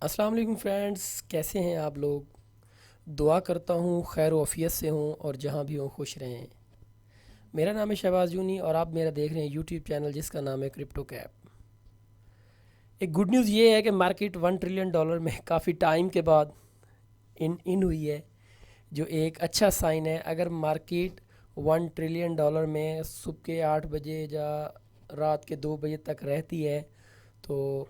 अस्सलाम वालेकुम फ्रेंड्स, कैसे हैं आप लोग। दुआ करता हूँ खैर वफ़ियत से हों और जहाँ भी हों खुश रहें। मेरा नाम है शहबाज जूनी और आप मेरा देख रहे हैं यूट्यूब चैनल जिसका नाम है क्रिप्टो कैप। एक गुड न्यूज़ ये है कि मार्केट $1 ट्रिलियन में काफ़ी टाइम के बाद इन हुई है, जो एक अच्छा साइन है। अगर मार्केट $1 ट्रिलियन में सुबह के 8 बजे या रात के 2 बजे तक रहती है तो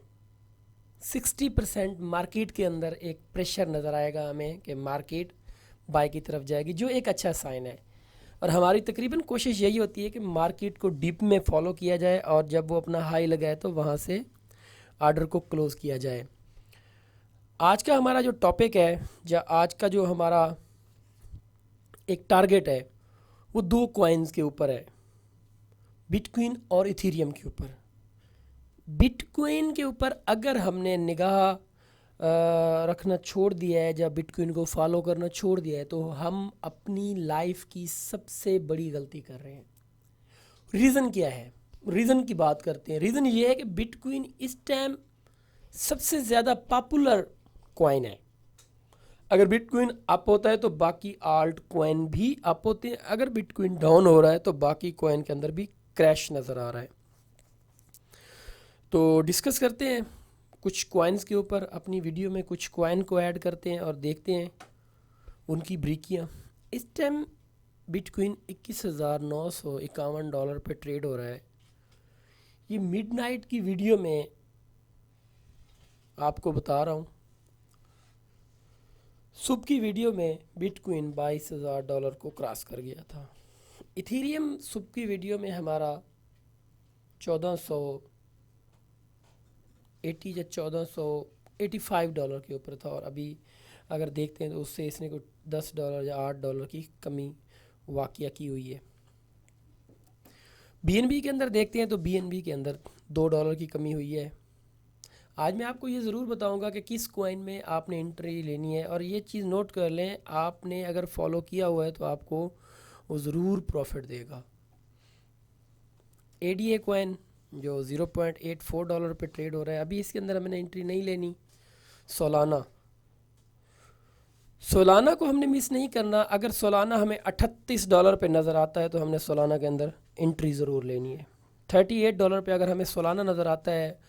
60% मार्केट के अंदर एक प्रेशर नज़र आएगा हमें कि मार्केट बाय की तरफ जाएगी, जो एक अच्छा साइन है। और हमारी तकरीबन कोशिश यही होती है कि मार्केट को डीप में फॉलो किया जाए और जब वो अपना हाई लगाए तो वहाँ से आर्डर को क्लोज़ किया जाए। आज का हमारा जो टॉपिक है या आज का जो हमारा एक टारगेट है वो दो कॉइन्स के ऊपर है, बिटकॉइन और इथीरियम के ऊपर। बिटकॉइन के ऊपर अगर हमने निगाह रखना छोड़ दिया है या बिटकॉइन को फॉलो करना छोड़ दिया है तो हम अपनी लाइफ की सबसे बड़ी गलती कर रहे हैं। रीज़न क्या है? रीज़न की बात करते हैं। रीज़न ये है कि बिटकॉइन इस टाइम सबसे ज़्यादा पॉपुलर कॉइन है। अगर बिटकॉइन अप होता है तो बाकी आल्ट कॉइन भी अप होते हैं, अगर बिटकॉइन डाउन हो रहा है तो बाकी कॉइन के अंदर भी क्रैश नज़र आ रहा है। तो डिस्कस करते हैं कुछ कॉइन्स के ऊपर, अपनी वीडियो में कुछ कॉइन को ऐड करते हैं और देखते हैं उनकी ब्रीकियाँ। इस टाइम बिटकॉइन $21,951 पे ट्रेड हो रहा है। ये मिडनाइट की वीडियो में आपको बता रहा हूँ। सुबह की वीडियो में बिटकॉइन $22,000 को क्रॉस कर गया था। इथीरियम सुबह की वीडियो में हमारा 1480 या $1485 के ऊपर था, और अभी अगर देखते हैं तो उससे इसने कुछ $10 या $8 की कमी वाक़या की हुई है। बीएनबी के अंदर देखते हैं तो बीएनबी के अंदर $2 की कमी हुई है। आज मैं आपको ये ज़रूर बताऊंगा कि किस कॉइन में आपने एंट्री लेनी है, और ये चीज़ नोट कर लें, आपने अगर फॉलो किया हुआ है तो आपको वो ज़रूर प्रॉफिट देगा। एडीए कॉइन जो $0.84 पे ट्रेड हो रहा है, अभी इसके अंदर हमने एंट्री नहीं लेनी। सोलाना सोलाना को हमने मिस नहीं करना। अगर सोलाना हमें $38 पे नज़र आता है तो हमने सोलाना के अंदर एंट्री ज़रूर लेनी है। $38 पे अगर हमें सोलाना नज़र आता है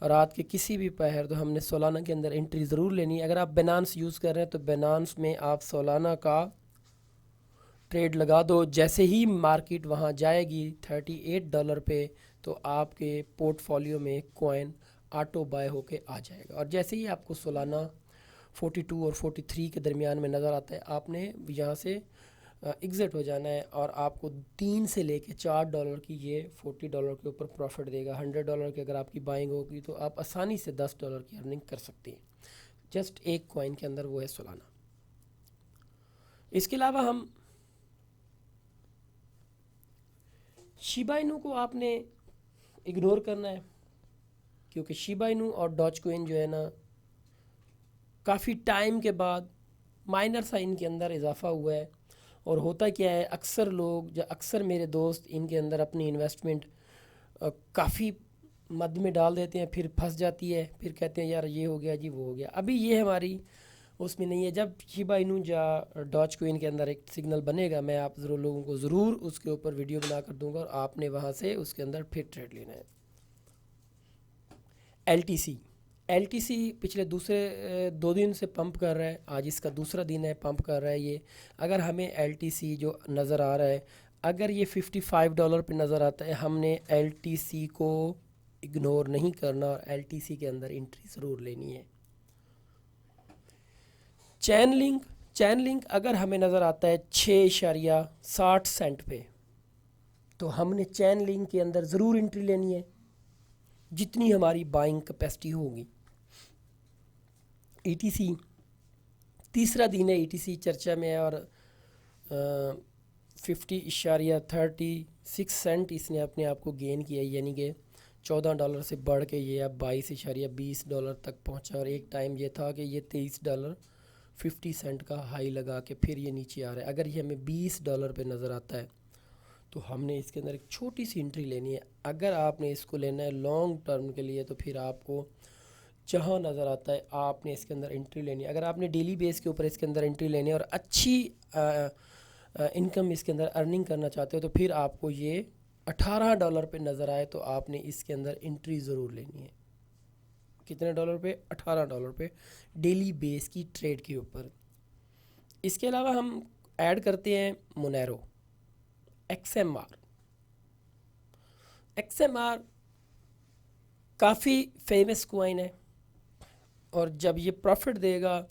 रात के किसी भी पहर तो हमने सोलाना के अंदर एंट्री ज़रूर लेनी है। अगर आप बेनांस यूज़ कर रहे हैं तो बेनांस में आप सोलाना का ट्रेड लगा दो। जैसे ही मार्केट वहाँ जाएगी $38 पे तो आपके पोर्टफोलियो में कॉइन ऑटो बाय होके आ जाएगा। और जैसे ही आपको सोलाना 42 और 43 के दरमियान में नज़र आता है, आपने यहाँ से एग्ज़िट हो जाना है, और आपको 3 से लेके $4 की ये $40 के ऊपर प्रॉफिट देगा। $100 की अगर आपकी बाइंग होगी तो आप आसानी से $10 की अर्निंग कर सकते हैं, जस्ट एक कॉइन के अंदर, वो है सोलाना। इसके अलावा हम शिबा इनू को आपने इग्नोर करना है, क्योंकि शिबा इनू और डॉज कॉइन जो है ना, काफ़ी टाइम के बाद माइनर सा इनके अंदर इजाफा हुआ है। और होता क्या है, अक्सर लोग या अक्सर मेरे दोस्त इनके अंदर अपनी इन्वेस्टमेंट काफ़ी मद में डाल देते हैं, फिर फंस जाती है, फिर कहते हैं यार ये हो गया जी वो हो गया। अभी ये हमारी उसमें नहीं है। जब शिबा इनू या डॉज कॉइन के अंदर एक सिग्नल बनेगा, मैं आप ज़रूर लोगों को ज़रूर उसके ऊपर वीडियो बना कर दूंगा, और आपने वहाँ से उसके अंदर फिर ट्रेड लेना है। एल टी सी पिछले दूसरे 2 दिन से पंप कर रहा है, आज इसका दूसरा दिन है पंप कर रहा है ये। अगर हमें एल टी सी जो नज़र आ रहा है, अगर ये $55 पे नज़र आता है, हमने एल टी सी को इग्नोर नहीं करना और एल टी सी के अंदर एंट्री ज़रूर लेनी है। चैन लिंक अगर हमें नज़र आता है 6.60 पे, तो हमने चैन लिंक के अंदर ज़रूर एंट्री लेनी है जितनी हमारी बाइंग कैपेसिटी होगी। ईटीसी तीसरा दिन है, ईटीसी चर्चा में है, और 50.36 इसने अपने आप को गेन किया, यानी कि $14 से बढ़ के ये अब $22.20 तक पहुंचा। और एक टाइम ये था कि ये $23.50 का हाई लगा के फिर ये नीचे आ रहा है। अगर ये हमें $20 पे नज़र आता है तो हमने इसके अंदर एक छोटी सी एंट्री लेनी है। अगर आपने इसको लेना है लॉन्ग टर्म के लिए तो फिर आपको जहाँ नज़र आता है आपने इसके अंदर एंट्री लेनी है। अगर आपने डेली बेस के ऊपर इसके अंदर एंट्री लेनी है और अच्छी इनकम इसके अंदर अर्निंग करना चाहते हो, तो फिर आपको ये $18 पे नज़र आए तो आपने इसके अंदर एंट्री ज़रूर लेनी है। कितने डॉलर पे? $18 पे डेली बेस की ट्रेड के ऊपर। इसके अलावा हम ऐड करते हैं मोनेरो, XMR। XMR काफ़ी फेमस कॉइन है, और जब ये प्रॉफिट देगा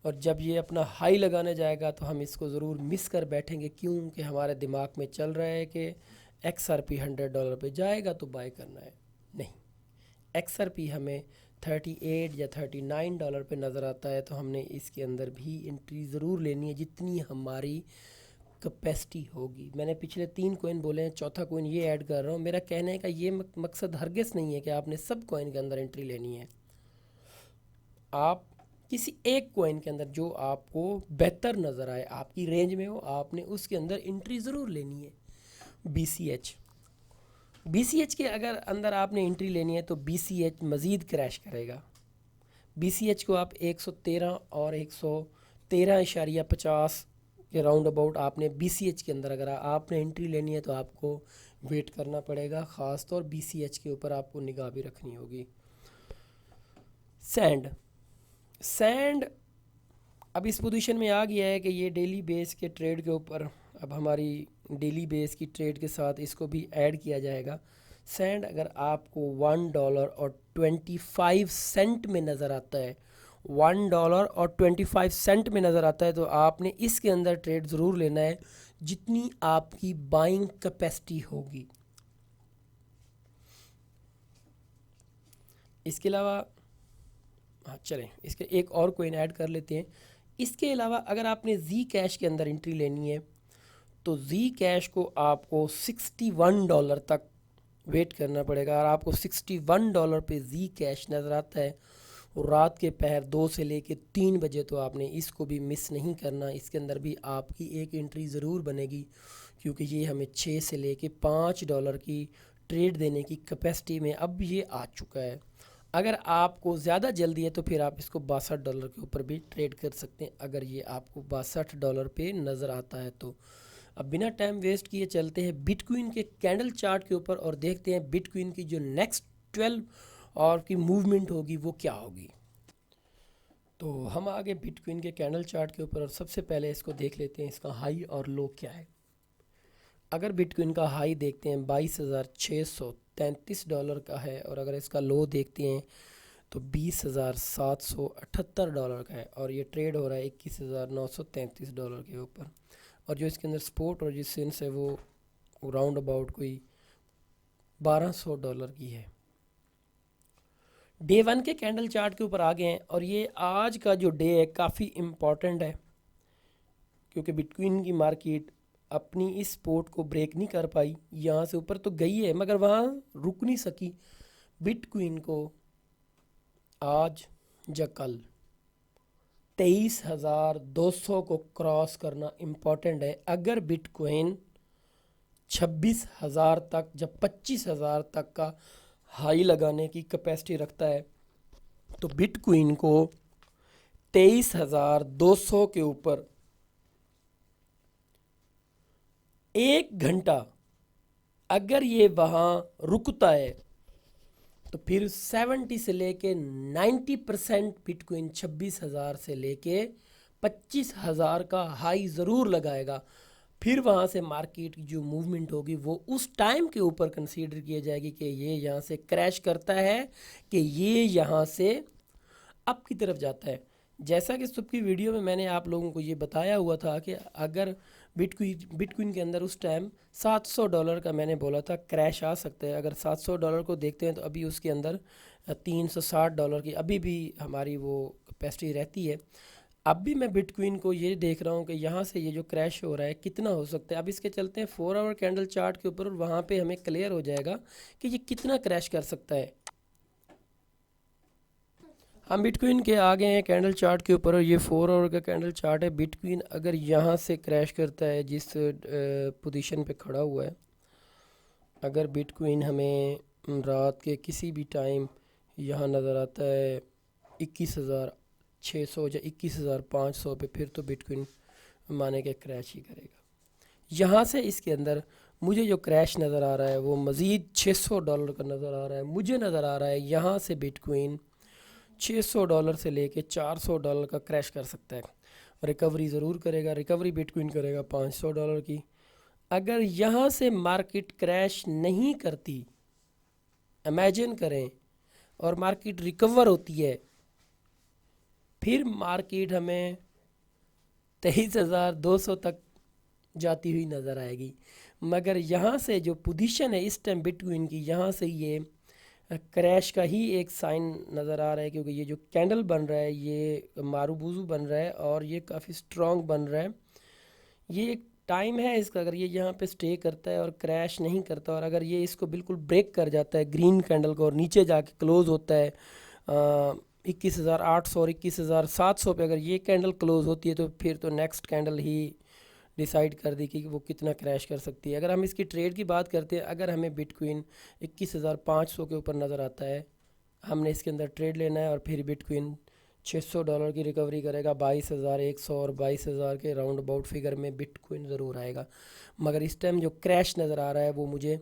और जब ये अपना हाई लगाने जाएगा तो हम इसको ज़रूर मिस कर बैठेंगे, क्योंकि हमारे दिमाग में चल रहा है कि XRP $100 पे जाएगा तो बाय करना है। नहीं, XRP हमें 38 या $39 पे नज़र आता है, तो हमने इसके अंदर भी एंट्री ज़रूर लेनी है जितनी हमारी कैपेसिटी होगी। मैंने पिछले 3 कॉइन बोले हैं, चौथा कॉइन ये ऐड कर रहा हूँ। मेरा कहने का ये मकसद हरगिज़ नहीं है कि आपने सब कॉइन के अंदर एंट्री लेनी है। आप किसी एक कॉइन के अंदर जो आपको बेहतर नज़र आए, आपकी रेंज में हो, आपने उसके अंदर एंट्री ज़रूर लेनी है। BCH के अगर अंदर आपने एंट्री लेनी है तो BCH मज़ीद क्रैश करेगा। BCH को आप 113 और 113.50 के राउंड अबाउट आपने BCH के अंदर अगर आपने एंट्री लेनी है तो आपको वेट करना पड़ेगा। ख़ास तौर BCH के ऊपर आपको निगाह भी रखनी होगी। सैंड अब इस पोजीशन में आ गया है कि ये डेली बेस के ट्रेड के ऊपर, अब हमारी डेली बेस की ट्रेड के साथ इसको भी ऐड किया जाएगा। सैंड अगर आपको $1.25 में नज़र आता है, $1.25 में नज़र आता है, तो आपने इसके अंदर ट्रेड ज़रूर लेना है जितनी आपकी बाइंग कैपेसिटी होगी। इसके अलावा चलें इसके एक और कॉइन ऐड कर लेते हैं। इसके अलावा अगर आपने जी कैश के अंदर एंट्री लेनी है तो जी कैश को आपको $61 तक वेट करना पड़ेगा। और आपको $61 पे जी कैश नज़र आता है और रात के पहर 2 से लेके 3 बजे, तो आपने इसको भी मिस नहीं करना। इसके अंदर भी आपकी एक एंट्री ज़रूर बनेगी, क्योंकि ये हमें 6 से लेके $5 की ट्रेड देने की कैपेसिटी में अब ये आ चुका है। अगर आपको ज़्यादा जल्दी है तो फिर आप इसको $62 के ऊपर भी ट्रेड कर सकते हैं, अगर ये आपको $62 पे नज़र आता है तो। अब बिना टाइम वेस्ट किए चलते हैं बिटकॉइन के कैंडल चार्ट के ऊपर और देखते हैं बिटकॉइन की जो नेक्स्ट 12 और की मूवमेंट होगी वो क्या होगी। तो हम आगे बिटकॉइन के कैंडल चार्ट के ऊपर और सबसे पहले इसको देख लेते हैं इसका हाई और लो क्या है। अगर बिटकॉइन का हाई देखते हैं $22,633 का है, और अगर इसका लो देखते हैं तो $20,778 का है, और ये ट्रेड हो रहा है $21,933 के ऊपर। और जो इसके अंदर स्पोर्ट और रेजिस्टेंस है वो राउंड अबाउट कोई $1200 की है। डे 1 के कैंडल चार्ट के ऊपर आ गए हैं, और ये आज का जो डे है काफ़ी इम्पॉर्टेंट है, क्योंकि बिटकॉइन की मार्केट अपनी इस सपोर्ट को ब्रेक नहीं कर पाई। यहाँ से ऊपर तो गई है मगर वहाँ रुक नहीं सकी। बिटकॉइन को आज या कल 23,200 को क्रॉस करना इम्पॉर्टेंट है। अगर बिटकॉइन 26,000 तक, जब 25,000 तक का हाई लगाने की कैपेसिटी रखता है, तो बिटकॉइन को 23,200 के ऊपर 1 घंटा अगर ये वहाँ रुकता है तो फिर 70 से लेके 90% बिटकॉइन 26,000 से लेके 25,000 का हाई ज़रूर लगाएगा। फिर वहाँ से मार्केट की जो मूवमेंट होगी वो उस टाइम के ऊपर कंसीडर किया जाएगी कि ये यहाँ से क्रैश करता है कि ये यहाँ से अप की तरफ जाता है। जैसा कि सुबह की वीडियो में मैंने आप लोगों को ये बताया हुआ था कि अगर बिटकॉइन के अंदर उस टाइम $700 का मैंने बोला था क्रैश आ सकता है। अगर $700 को देखते हैं तो अभी उसके अंदर $360 की अभी भी हमारी वो कैपेसिटी रहती है। अब भी मैं बिटकॉइन को ये देख रहा हूँ कि यहाँ से ये जो क्रैश हो रहा है कितना हो सकता है। अब इसके चलते हैं 4 आवर कैंडल चार्ट के ऊपर, और वहाँ पे हमें क्लियर हो जाएगा कि ये कितना क्रैश कर सकता है। हम बिटकॉइन के आ गए हैं कैंडल चार्ट के ऊपर, और ये 4 आवर का कैंडल चार्ट है। बिटकॉइन अगर यहाँ से क्रैश करता है जिस पोजीशन पे खड़ा हुआ है, अगर बिटकॉइन हमें रात के किसी भी टाइम यहाँ नज़र आता है 21,600 या 21,500 पे, फिर तो बिटकॉइन माने के क्रैश ही करेगा। यहाँ से इसके अंदर मुझे जो क्रैश नज़र आ रहा है वो मज़ीद $600 का नज़र आ रहा है। मुझे नज़र आ रहा है यहाँ से बिटकॉइन $600 से लेके $400 का क्रैश कर सकता है। रिकवरी ज़रूर करेगा, रिकवरी बिटकॉइन करेगा $500 की। अगर यहाँ से मार्केट क्रैश नहीं करती, इमेजिन करें, और मार्केट रिकवर होती है, फिर मार्केट हमें 23,200 तक जाती हुई नज़र आएगी। मगर यहाँ से जो पोजीशन है इस टाइम बिटकॉइन की, यहाँ से ये क्रैश का ही एक साइन नज़र आ रहा है, क्योंकि ये जो कैंडल बन रहा है ये मारूबूजू बन रहा है और ये काफ़ी स्ट्रॉन्ग बन रहा है। ये एक टाइम है इसका, अगर ये यहाँ पे स्टे करता है और क्रैश नहीं करता, और अगर ये इसको बिल्कुल ब्रेक कर जाता है ग्रीन कैंडल को और नीचे जाके क्लोज होता है 21,800 और 21,700 पे, अगर ये कैंडल क्लोज होती है तो फिर तो नेक्स्ट कैंडल ही डिसाइड कर दी कि वो कितना क्रैश कर सकती है। अगर हम इसकी ट्रेड की बात करते हैं, अगर हमें बिटकॉइन 21,500 के ऊपर नज़र आता है, हमने इसके अंदर ट्रेड लेना है, और फिर बिटकॉइन $600 की रिकवरी करेगा 22,100 और 22,000 के राउंड अबाउट फिगर में बिटकॉइन ज़रूर आएगा। मगर इस टाइम जो क्रैश नज़र आ रहा है वो मुझे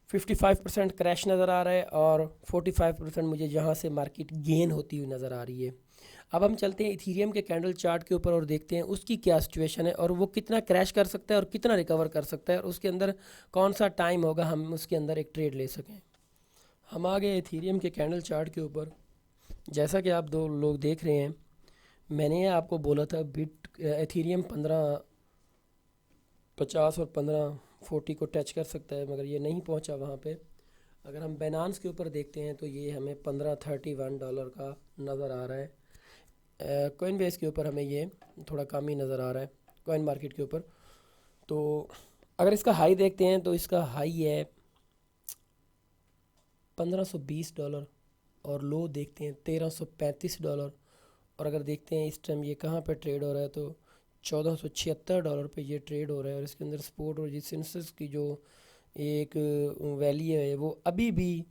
55% क्रैश नज़र आ रहा है और 45% मुझे यहाँ से मार्केट गेन होती हुई नज़र आ रही है। अब हम चलते हैं इथीरियम के कैंडल चार्ट के ऊपर और देखते हैं उसकी क्या सिचुएशन है और वो कितना क्रैश कर सकता है और कितना रिकवर कर सकता है, और उसके अंदर कौन सा टाइम होगा हम उसके अंदर एक ट्रेड ले सकें। हम आ गए इथीरियम के कैंडल चार्ट के ऊपर। जैसा कि आप दो लोग देख रहे हैं, मैंने आपको बोला था इथीरियम 1550 और 1540 को टच कर सकता है, मगर ये नहीं पहुंचा वहाँ पे। अगर हम बाइनेंस के ऊपर देखते हैं तो ये हमें $1531 का नज़र आ रहा है। कॉइन बेस के ऊपर हमें ये थोड़ा कम ही नज़र आ रहा है, कॉइन मार्केट के ऊपर। तो अगर इसका हाई देखते हैं तो इसका हाई है $1520 और लो देखते हैं $1335। और अगर देखते हैं इस टाइम ये कहाँ पे ट्रेड हो रहा है तो $1476 पे ये ट्रेड हो रहा है, और इसके अंदर सपोर्ट और रेजिस्टेंस की जो एक वैल्यू है वो अभी भी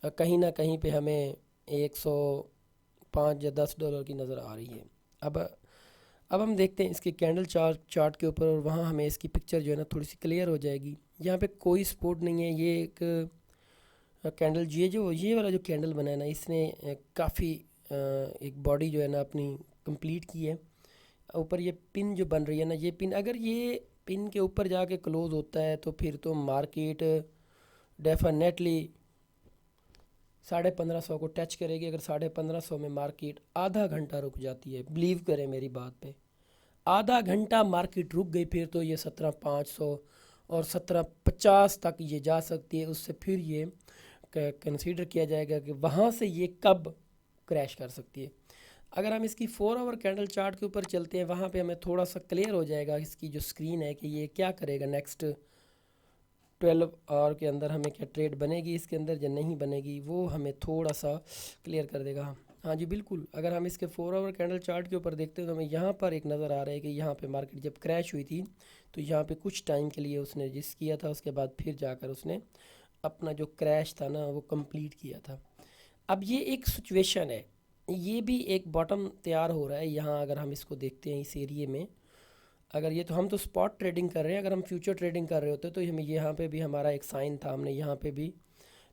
कहीं ना कहीं पे हमें 105 या $10 की नज़र आ रही है। अब हम देखते हैं इसके कैंडल चार्ट के ऊपर, और वहाँ हमें इसकी पिक्चर जो है ना थोड़ी सी क्लियर हो जाएगी। यहाँ पे कोई सपोर्ट नहीं है। ये एक कैंडल, ये वाला जो कैंडल बना है ना, इसने काफ़ी एक बॉडी जो है ना अपनी कंप्लीट की है। ऊपर ये पिन जो बन रही है ना, ये पिन, अगर ये पिन के ऊपर जाके क्लोज होता है तो फिर तो मार्केट डेफिनेटली 1550 को टच करेगी। अगर 1550 में मार्केट आधा घंटा रुक जाती है, बिलीव करें मेरी बात पे, आधा घंटा मार्केट रुक गई, फिर तो ये 17,500 और 1750 तक ये जा सकती है। उससे फिर ये कंसीडर किया जाएगा कि वहाँ से ये कब क्रैश कर सकती है। अगर हम इसकी 4 आवर कैंडल चार्ट के ऊपर चलते हैं, वहाँ पे हमें थोड़ा सा क्लियर हो जाएगा इसकी जो स्क्रीन है कि ये क्या करेगा नेक्स्ट 12 आवर के अंदर, हमें क्या ट्रेड बनेगी इसके अंदर या नहीं बनेगी, वो हमें थोड़ा सा क्लियर कर देगा। हाँ जी बिल्कुल, अगर हम इसके 4 आवर कैंडल चार्ट के ऊपर देखते हैं तो हमें यहाँ पर एक नज़र आ रहा है कि यहाँ पे मार्केट जब क्रैश हुई थी तो यहाँ पे कुछ टाइम के लिए उसने रजिस्ट किया था, उसके बाद फिर जाकर उसने अपना जो क्रैश था ना वो कंप्लीट किया था। अब ये एक सिचुएशन है, ये भी एक बॉटम तैयार हो रहा है यहाँ। अगर हम इसको देखते हैं इस एरिए में, अगर ये तो हम तो स्पॉट ट्रेडिंग कर रहे हैं, अगर हम फ्यूचर ट्रेडिंग कर रहे होते तो हमें यहाँ पे भी हमारा एक साइन था, हमने यहाँ पे भी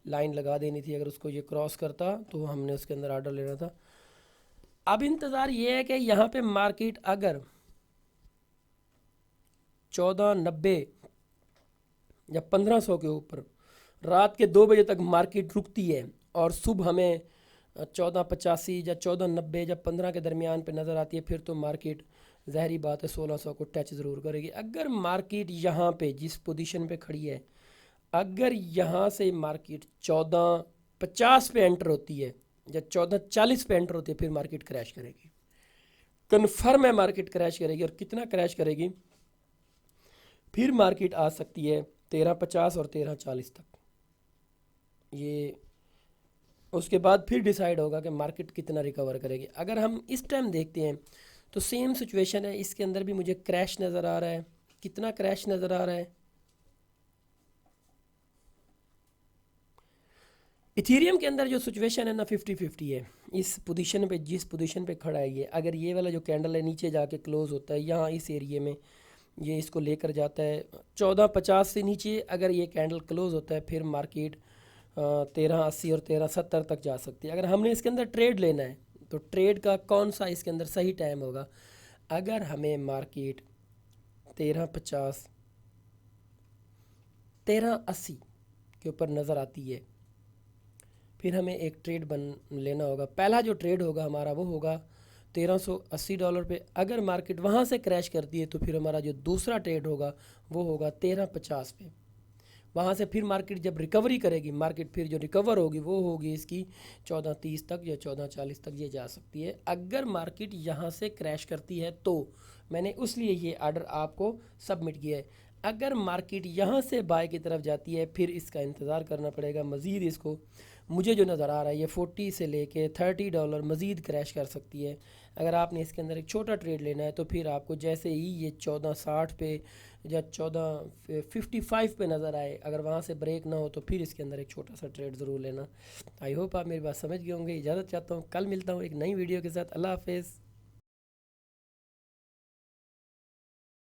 लाइन लगा देनी थी। अगर उसको ये क्रॉस करता तो हमने उसके अंदर ऑर्डर लेना था। अब इंतज़ार ये है कि यहाँ पे मार्केट अगर 1490 या 1500 के ऊपर रात के 2 बजे तक मार्केट रुकती है और सुबह हमें 1485 या 1490 या 15 के दरमियान पे नज़र आती है, फिर तो मार्केट ज़ाहरी बात है 1600 को टच ज़रूर करेगी। अगर मार्केट यहाँ पे जिस पोजीशन पे खड़ी है, अगर यहाँ से मार्केट 1450 पे एंटर होती है या 1440 पे एंटर होती है, फिर मार्केट क्रैश करेगी। कन्फर्म है मार्केट क्रैश करेगी। और कितना क्रैश करेगी, फिर मार्केट आ सकती है 1350 और 1340 तक। ये उसके बाद फिर डिसाइड होगा कि मार्केट कितना रिकवर करेगी। अगर हम इस टाइम देखते हैं तो सेम सिचुएशन है, इसके अंदर भी मुझे क्रैश नज़र आ रहा है। कितना क्रैश नज़र आ रहा है, इथीरियम के अंदर जो सिचुएशन है ना 50-50 है। इस पोजीशन पे, जिस पोजीशन पे खड़ा है ये, अगर ये वाला जो कैंडल है नीचे जाके क्लोज होता है यहाँ इस एरिया में, ये इसको लेकर जाता है 1450 से नीचे, अगर ये कैंडल क्लोज होता है फिर मार्केट 1380 और 1370 तक जा सकती है। अगर हमने इसके अंदर ट्रेड लेना है तो ट्रेड का कौन सा इसके अंदर सही टाइम होगा? अगर हमें मार्केट 1350 1380 के ऊपर नज़र आती है, फिर हमें एक ट्रेड बन लेना होगा। पहला जो ट्रेड होगा हमारा वो होगा $1380 पे। अगर मार्केट वहाँ से क्रैश करती है तो फिर हमारा जो दूसरा ट्रेड होगा वो होगा 1350 पे। वहाँ से फिर मार्केट जब रिकवरी करेगी, मार्केट फिर जो रिकवर होगी वो होगी इसकी 1430 तक या 1440 तक ये जा सकती है। अगर मार्केट यहाँ से क्रैश करती है तो मैंने उसलिए ये आर्डर आपको सबमिट किया है। अगर मार्केट यहाँ से बाय की तरफ जाती है फिर इसका इंतज़ार करना पड़ेगा मज़ीद। इसको मुझे जो नज़र आ रहा है ये 40 से लेके $30 मज़ीद क्रैश कर सकती है। अगर आपने इसके अंदर एक छोटा ट्रेड लेना है तो फिर आपको जैसे ही ये 1460 पे या 1455 पे नज़र आए, अगर वहाँ से ब्रेक ना हो तो फिर इसके अंदर एक छोटा सा ट्रेड ज़रूर लेना। आई होप आप मेरी बात समझ गए होंगे। इजाज़त चाहता हूँ, कल मिलता हूँ एक नई वीडियो के साथ। अल्लाह हाफिज़।